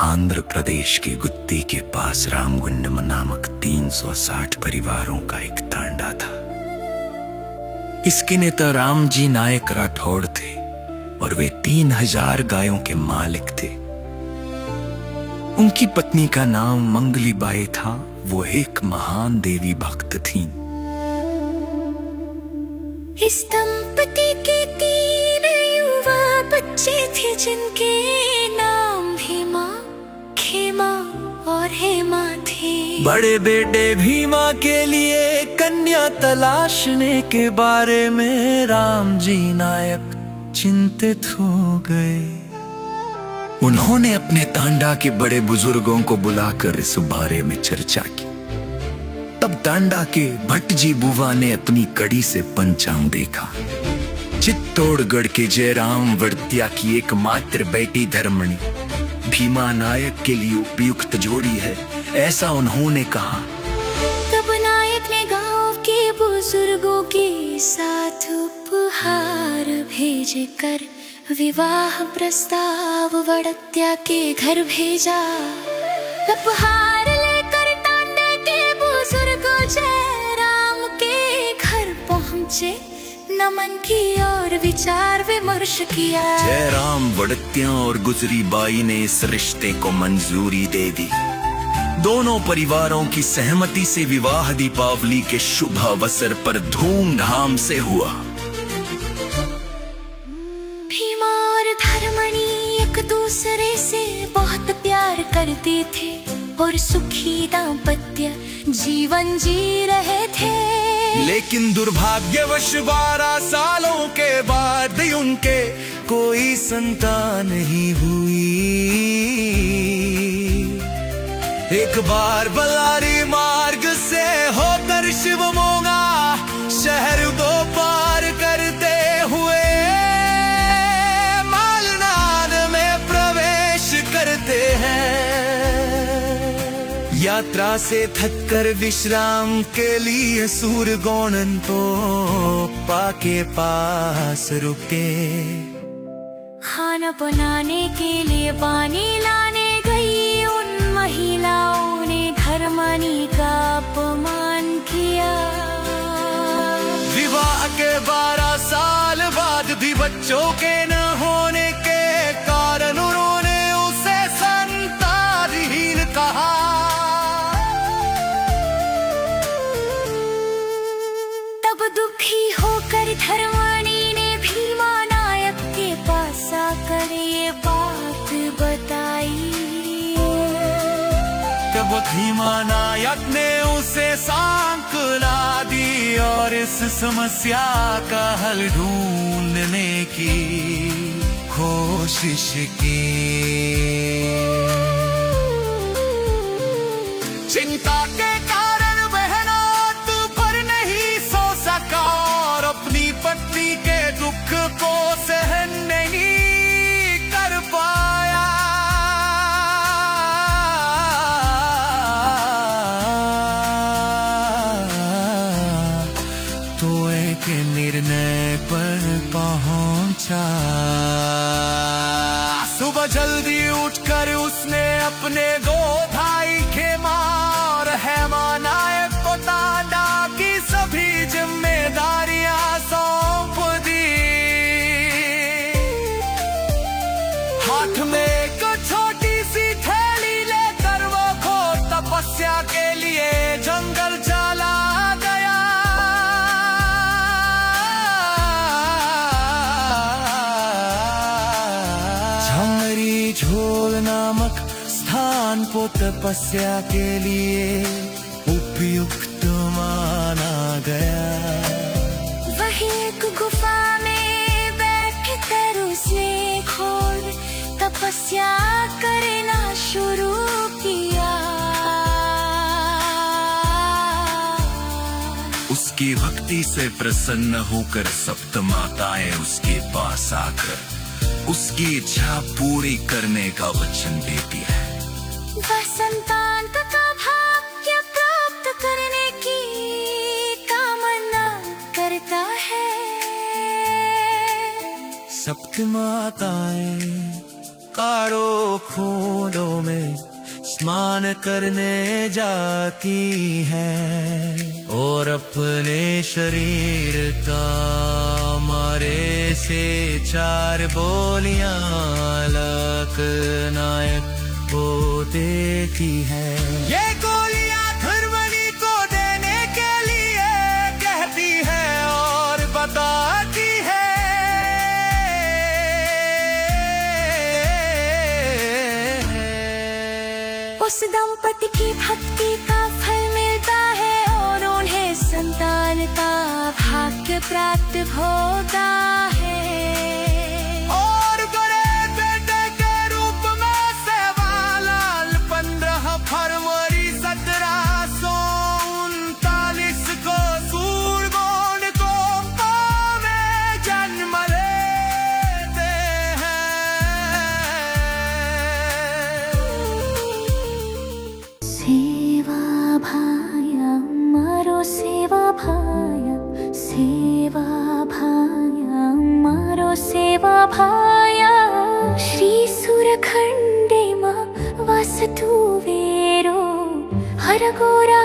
आंध्र प्रदेश के गुत्ती के पास रामगुंडम नामक 360 परिवारों का एक तांडा था। इसके नेता रामजी नायक राठौड़ थे और वे 3000 गायों के मालिक थे। उनकी पत्नी का नाम मंगली बाई था। वो एक महान देवी भक्त थीं। इस दंपति के 3 युवा बच्चे थे जिनके नाम भीमा, खेमा और हेमा थे। बड़े बेटे भीमा के लिए कन्या तलाशने के बारे में रामजी नायक चिंतित हो गए। उन्होंने अपने तांडा के बड़े बुजुर्गों को बुलाकर इस बारे में चर्चा की। तब तांडा के भट्ट जी बुवा ने अपनी कड़ी से पंचांग देखा। चित्तौड़गढ़ के जयराम वड़तिया की एकमात्र बेटी धर्मणी भीमा नायक के लिए उपयुक्त जोड़ी है, ऐसा उन्होंने कहा। तब नायक ने गांव के बुजुर्गों के साथ उपहार भेजकर विवाह प्रस्ताव वड़तिया के घर भेजा। उपहार लेकर तांडे के बुजुर्ग जयराम के घर पहुंचे। नमन की और विचार विमर्श किया। जयराम वड़तिया और गुजरी बाई ने इस रिश्ते को मंजूरी दे दी। दोनों परिवारों की सहमति से विवाह दीपावली के शुभ अवसर पर धूमधाम से हुआ। भीमा और धर्मणी एक दूसरे से बहुत प्यार करते थे और सुखी दाम्पत्य जीवन जी रहे थे। लेकिन दुर्भाग्यवश 12 सालों के बाद उनके कोई संतान नहीं हुई। एक बार बल्लारी मार्ग से होकर शिवमोगा शहर को पार करते हुए मालनाद में प्रवेश करते हैं। यात्रा से थककर विश्राम के लिए सूरगोणन पा के पास रुके। खाना बनाने के लिए पानी लाने गई उन महिलाओं ने धर्मणी का अपमान किया। विवाह के 12 साल बाद भी बच्चों के न होने के कारण उन्होंने उसे संतानहीन कहा। दुखी होकर धर्मणी ने भीमा नायक के पास आकर ये बात बताई। तब भीमा नायक ने उसे सांत्वना दी और इस समस्या का हल ढूंढने की कोशिश की। चिंता के कारण बहना और अपनी पत्नी के दुख को सहन नहीं कर पाया। तो एक निर्णय पर पहुंचा। सुबह जल्दी उठकर उसने अपने 2 भाई खेमा और हेमा नायक को तांडा की सभी जिम्मेदारियां सौंप दी। हाथ में एक छोटी सी थैली लेकर वो घोर तपस्या के लिए जंगल चला गया। झंगरी झोल नामक स्थान को तपस्या के लिए उपयुक्त माना गया। वही एक गुफा में बैठकर उसने घोर तपस्या करना शुरू किया। उसकी भक्ति से प्रसन्न होकर सप्त माताएं उसके पास आकर उसकी इच्छा पूरी करने का वचन देती है। वह संतान का भाग्य प्राप्त करने की कामना करता है। सप्त माताएं हजारों खूनों में स्नान करने जाती है और अपने शरीर का मारे से चार बोलियां लोकनायक को देती है। ये गोलियां धर्मनी को देने के लिए कहती है और बताती है। उस दंपति की भक्ति का फल मिलता है और उन्हें संतान का भाग्य प्राप्त होता है। और बड़े बेटे के रूप में सेवालाल 15 फरवरी 1739 को सूरगोंड को में जन्म लेते हैं। सेवा भाया मारो सेवा भाया, सेवा भाया मारो सेवा भाया। श्री सुरखंडे मा वासतु वेरो हर गोरा